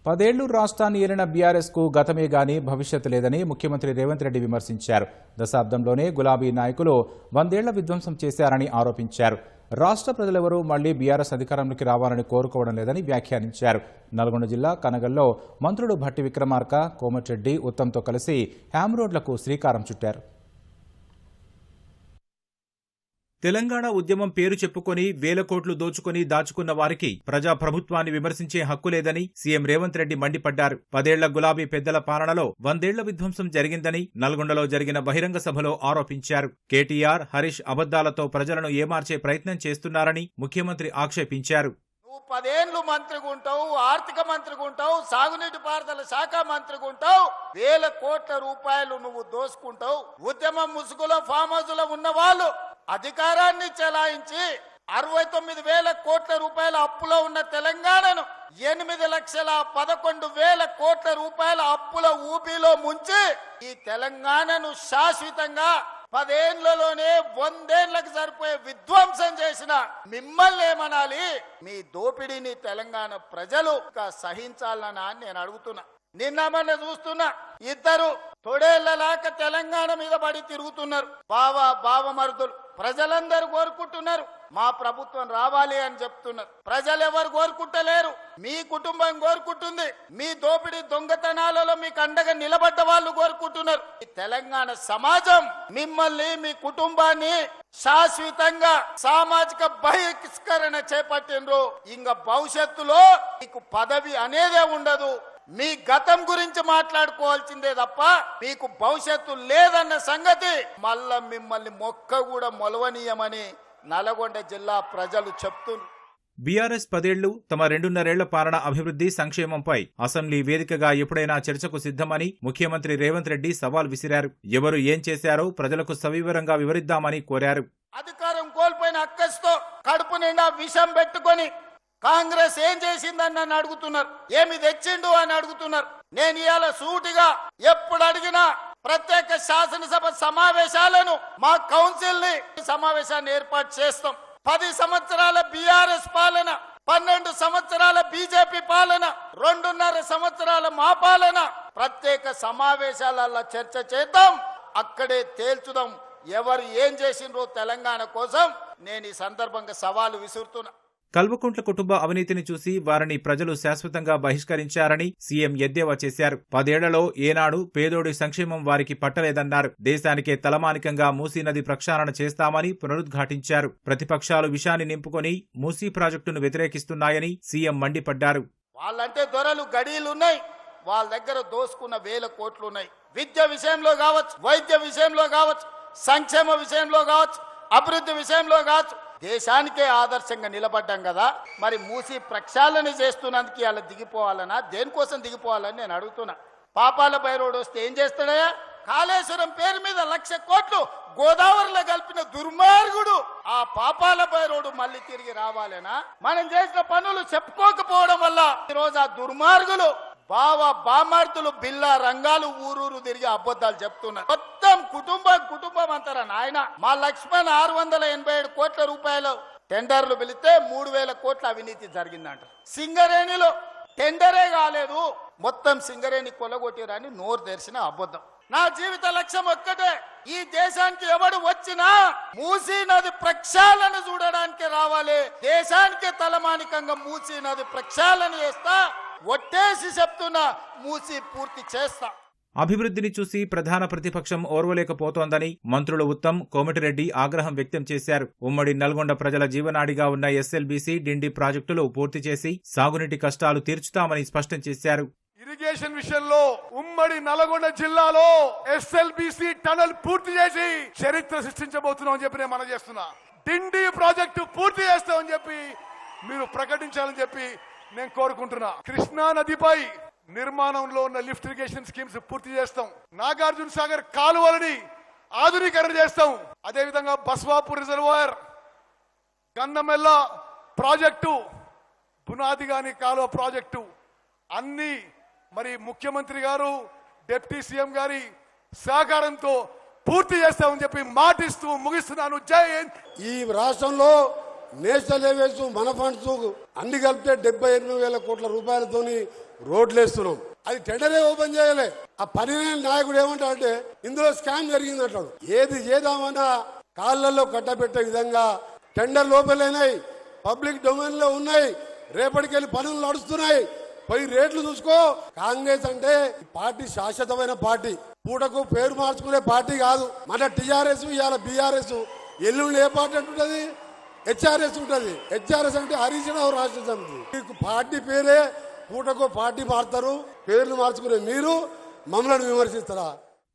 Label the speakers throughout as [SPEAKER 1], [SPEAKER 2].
[SPEAKER 1] 10 ఏళ్లు రాష్ట్రాన్ని ఏలిన బీఆర్ఎస్ కు గతమే గాని భవిష్యత్తు లేదని ముఖ్యమంత్రి రేవంత్ రెడ్డి విమర్శించారు. దశాబ్దంలోనే గులాబీ నాయకులు 100 ఏళ్ల విధ్వంసం చేశారని ఆరోపించారు. రాష్ట్ర ప్రజలెవరూ మళ్లీ బీఆర్ఎస్ అధికారంలోకి రావాలని కోరుకోవడం లేదని వ్యాఖ్యానించారు. నల్గొండ జిల్లా కనగల్లో మంత్రులు భట్టి విక్రమార్క, కోమటిరెడ్డి, ఉత్తమ్తో కలిసి హ్యామ్ రోడ్లకు శ్రీకారం చుట్టారు. తెలంగాణ ఉద్యమం పేరు చెప్పుకొని వేల కోట్లు దోచుకుని దాచుకున్న వారికి ప్రజాప్రభుత్వాన్ని విమర్శించే హక్కు లేదని సీఎం రేవంత్ రెడ్డి మండిపడ్డారు. 10 ఏళ్ల గులాబీ పెద్దల పాలనలో 100 ఏళ్ల విధ్వంసం జరిగిందని నల్గొండలో జరిగిన బహిరంగ సభలో ఆరోపించారు. కేటీఆర్, హరీష్ అబద్దాలతో ప్రజలను ఏమార్చే ప్రయత్నం చేస్తున్నారని ముఖ్యమంత్రి ఆక్షేపించారు.
[SPEAKER 2] 10 ఏళ్లు మంత్రిగా ఉంటావు, ఆర్థిక మంత్రిగా ఉంటావు, సాగునీటి పారుదల శాఖ మంత్రిగా ఉంటావు, వేల కోట్ల రూపాయలు నువ్వు దోసుకుంటావు. ఉద్యమం ముసుగులో ఫామ్ హౌస్ లో ఉన్న వాళ్ళు అధికారాన్ని చెలాయించి 69,000 కోట్ల రూపాయల అప్పులో ఉన్న తెలంగాణను 8,11,000 కోట్ల రూపాయల అప్పుల ఊబిలో ముంచి ఈ తెలంగాణను శాశ్వతంగా 10 ఏళ్లలోనే 100 ఏళ్లకు సరిపోయే విధ్వంసం చేసిన మిమ్మల్ని ఏమనాలి? మీ దోపిడీని తెలంగాణ ప్రజలు సహించాలనా అని నేను అడుగుతున్నా. నిన్న మొన్న చూస్తున్నా, ఇద్దరు తొడేళ్లలాక తెలంగాణ మీద పడి తిరుగుతున్నారు. బావమరుదులు ప్రజలందరూ కోరుకుంటున్నారు, మా ప్రభుత్వం రావాలి అని చెప్తున్నారు. ప్రజలు ఎవరు కోరుకుంటలేరు, మీ కుటుంబం కోరుకుంటుంది. మీ దోపిడీ దొంగతనాలలో మీకు అండగా నిలబడ్డ వాళ్ళు కోరుకుంటున్నారు. ఈ తెలంగాణ సమాజం మిమ్మల్ని, మీ కుటుంబాన్ని శాశ్వతంగా సామాజిక బహిష్కరణ చేపట్టిండ్రు. ఇంకా భవిష్యత్తులో మీకు పదవి అనేదే ఉండదు. మీ గతం గురించి మాట్లాడుకోవాల్సిందే తప్ప మీకు భవిష్యత్తు లేదన్న సంగతి మళ్ళా మిమ్మల్ని మొక్క కూడా మొలవనీయమని నల్గొండ జిల్లా ప్రజలు చెప్తున్నారు.
[SPEAKER 1] బీఆర్ఎస్ 10 ఏళ్లు తమ 2.5 ఏళ్ల పాలన అభివృద్ధి, సంక్షేమంపై అసెంబ్లీ వేదికగా ఎప్పుడైనా చర్చకు సిద్ధమని ముఖ్యమంత్రి రేవంత్ రెడ్డి సవాల్ విసిరారు. ఎవరు ఏం చేశారో ప్రజలకు సవివరంగా వివరిద్దామని కోరారు.
[SPEAKER 2] అధికారం కోల్పోయిన అక్కస్తో కడుపు నిండా విషం పెట్టుకొని కాంగ్రెస్ ఏం చేసిందని నన్ను అడుగుతున్నారు, ఏమి తెచ్చిండు అని అడుగుతున్నారు. నేను ఇవాళ సూటిగా ఎప్పుడు అడిగినా ప్రత్యేక శాసనసభ సమావేశాలను మా కౌన్సిల్ ని సమావేశాన్ని ఏర్పాటు చేస్తాం. 10 సంవత్సరాల బీఆర్ఎస్ పాలన, 12 సంవత్సరాల బీజేపీ పాలన, 2.5 సంవత్సరాల మా పాలన ప్రత్యేక సమావేశాలలో చర్చ చేద్దాం. అక్కడే తేల్చుదాం ఎవరు ఏం చేసిండ్రో తెలంగాణ కోసం. నేను ఈ సందర్భంగా సవాలు విసురుతున్నా.
[SPEAKER 1] కల్వకుంట్ల కుటుంబ అవినీతిని చూసి వారిని ప్రజలు శాశ్వతంగా బహిష్కరించారని సీఎం ఎద్దేవా చేశారు. 10 ఏళ్లలో ఏనాడు పేదోడి సంక్షేమం వారికి పట్టలేదన్నారు. దేశానికే తలమానికంగా మూసీ నది ప్రక్షాళన చేస్తామని పునరుద్ఘాటించారు. ప్రతిపక్షాలు విషాన్ని నింపుకొని మూసీ ప్రాజెక్టును వ్యతిరేకిస్తున్నాయని సీఎం మండిపడ్డారు.
[SPEAKER 2] వాళ్ళంటే దొరలు గడీలున్నాయి, వాళ్ళ దగ్గర దోసుకున్న వేల కోట్లున్నాయి. విద్య విషయంలో కావచ్చు, వైద్య విషయంలో కావచ్చు, సంక్షేమ విషయంలో కావచ్చు, అభివృద్ధి విషయంలో కావచ్చు, దేశానికే ఆదర్శంగా నిలబడ్డాం కదా. మరి మూసి ప్రక్షాళన చేస్తున్నందుకు ఇలా దిగిపోవాలనా, దేనికోసం దిగిపోవాలని నేను అడుగుతున్నా. పాపాల బైరోడ్ వస్తే ఏం చేస్తాడయా? కాళేశ్వరం పేరు మీద 1,00,000 కోట్లు గోదావరిలో కలిపిన దుర్మార్గుడు ఆ పాపాల బైరోడు మళ్ళీ తిరిగి రావాలనా? మనం చేసిన పనులు చెప్పుకోకపోవడం వల్ల ఈరోజు ఆ దుర్మార్గులు బామార్తులు బిల్లా రంగాలు ఊరూరు తిరిగి అబద్ధాలు చెప్తున్నారు. మొత్తం కుటుంబం అంటారా నాయన? మా లక్ష్మణ్ 687 కోట్ల రూపాయలు టెండర్లు పిలిస్తే 3,000 కోట్ల అవినీతి జరిగిందంట. సింగరేణిలో టెండరే కాలేదు, మొత్తం సింగరేణి కొలగొట్టిరని నోరు తెరిచిన అబద్ధం. నా జీవిత లక్ష్యం ఒక్కటే, ఈ దేశానికి ఎవడు వచ్చినా మూసీ నది ప్రక్షాళన చూడడానికి రావాలి. దేశానికి తలమానికంగా మూసీ నది ప్రక్షాళన చేస్తా, ఒట్టేసి చెప్తున్నా, మూసి పూర్తి చేస్తా.
[SPEAKER 1] అభివృద్ధిని చూసి ప్రధాన ప్రతిపక్షం ఓర్వలేకపోతోందని మంత్రులు ఉత్తమ్, కోమటిరెడ్డి ఆగ్రహం వ్యక్తం చేశారు. ఉమ్మడి నల్గొండ ప్రజల జీవనాడిగా ఉన్న ఎస్ఎల్బీసీ, డిండి ప్రాజెక్టులు పూర్తి చేసి సాగునీటి కష్టాలు తీర్చుతామని స్పష్టం చేశారు.
[SPEAKER 3] ఇరిగేషన్ విషయంలో ఉమ్మడి నల్గొండ జిల్లాలో ఎస్ఎల్బీసీ టనల్ పూర్తి చేసి చరిత్ర సృష్టించబోతున్నామని చెప్పి నేను మనం చేస్తున్నా. డిండి ప్రాజెక్టు పూర్తి చేస్తామని చెప్పి మీరు ప్రకటించాలని చెప్పి నేను కోరుకుంటున్నా. కృష్ణా నదిపై నిర్మాణంలో ఉన్న లిఫ్ట్ ఇరిగేషన్ స్కీమ్స్ పూర్తి చేస్తాం. నాగార్జున సాగర్ కాలువలని ఆధునీకరణ చేస్తాం. అదేవిధంగా బస్వాపూర్ రిజర్వాయర్, గన్నమెల్ల ప్రాజెక్టు, పునాదిగాని కాలువ ప్రాజెక్టు అన్ని మరి ముఖ్యమంత్రి గారు, డిప్యూటీ సీఎం గారి సహకారంతో పూర్తి చేస్తామని చెప్పి మాటిస్తూ ముగిస్తున్నాను. జై హింద్.
[SPEAKER 4] ఈ రాష్ట్రంలో నేషనల్ హైవేస్, మన ఫండ్స్ అన్ని కలిపితే 78,000 కోట్ల రూపాయలతోని రోడ్లు వేస్తున్నాం. అది టెండరే ఓపెన్ చేయలే. ఆ పని నాయకుడు ఏమంటాడంటే ఇందులో స్కామ్ జరిగింది అంటాడు. ఏది చేద్దామన్నా కాళ్ళల్లో కట్టబెట్టే విధంగా టెండర్లు ఓపెన్ అయినాయి, పబ్లిక్ డొమైన్ లో ఉన్నాయి, రేపటికెళ్ళి పనులు నడుస్తున్నాయి. పోయి రేట్లు చూసుకో. కాంగ్రెస్ అంటే పార్టీ శాశ్వతమైన పార్టీ, పూటకు పేరు మార్చుకునే పార్టీ కాదు. మన టీఆర్ఎస్ ఇవాళ బీఆర్ఎస్, ఎల్లుండి ఏ పార్టీ అంటుంటది? హెచ్ఆర్ఎస్ ఉంటది. హెచ్ఆర్ఎస్ అంటే హరీష్ రావు రాష్ట్ర సమితి. మీకు పార్టీ పేరే పూటకో పార్టీ మారుతారు, పేర్లు మార్చుకునే మీరు మమ్మల్ని విమర్శిస్తారా?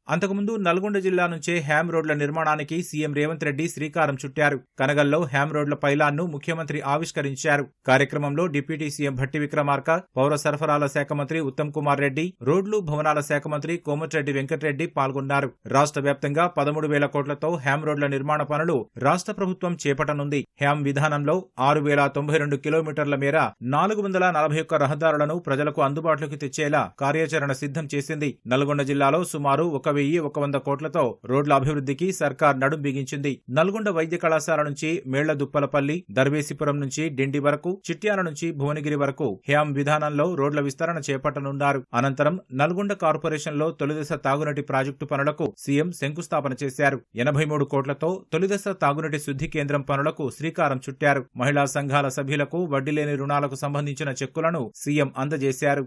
[SPEAKER 1] అంతకుముందు నల్గొండ జిల్లా నుంచే హ్యామ్ రోడ్ల నిర్మాణానికి సీఎం రేవంత్ రెడ్డి శ్రీకారం చుట్టారు. కనగల్లో హ్యామ్ రోడ్ల పైలాన్ను ముఖ్యమంత్రి ఆవిష్కరించారు. కార్యక్రమంలో డిప్యూటీ సీఎం భట్టి విక్రమార్క, పౌర సరఫరాల శాఖ మంత్రి ఉత్తమ్ కుమార్ రెడ్డి, రోడ్లు భవనాల శాఖ మంత్రి కోమటిరెడ్డి వెంకటరెడ్డి పాల్గొన్నారు. రాష్ట్ర వ్యాప్తంగా 13,000 కోట్లతో హ్యామ్ రోడ్ల నిర్మాణ పనులు రాష్ట్ర ప్రభుత్వం చేపట్టనుంది. హ్యామ్ విధానంలో 6,092 కిలోమీటర్ల మేర 441 రహదారులను ప్రజలకు అందుబాటులోకి తెచ్చేలా కార్యాచరణ సిద్ధం చేసింది. నల్గొండ జిల్లాలో సుమారు 1,100 కోట్లతో రోడ్ల అభివృద్ధికి సర్కార్ నడుం బిగించింది. నల్గొండ వైద్య కళాశాల నుంచి మేళ్లదుప్పలపల్లి, దర్వేసిపురం నుంచి డిండి వరకు, చిట్యాల నుంచి భువనగిరి వరకు హ్యామ్ విధానంలో రోడ్ల విస్తరణ చేపట్టనున్నారు. అనంతరం నల్గొండ కార్పొరేషన్లో తొలిదశ తాగునీటి ప్రాజెక్టు పనులకు సీఎం శంకుస్థాపన చేశారు. 83 కోట్లతో తొలిదశ తాగునీటి శుద్ధి కేంద్రం పనులకు శ్రీకారం చుట్టారు. మహిళా సంఘాల సభ్యులకు వడ్డీ లేని రుణాలకు సంబంధించిన చెక్కులను సీఎం అందజేశారు.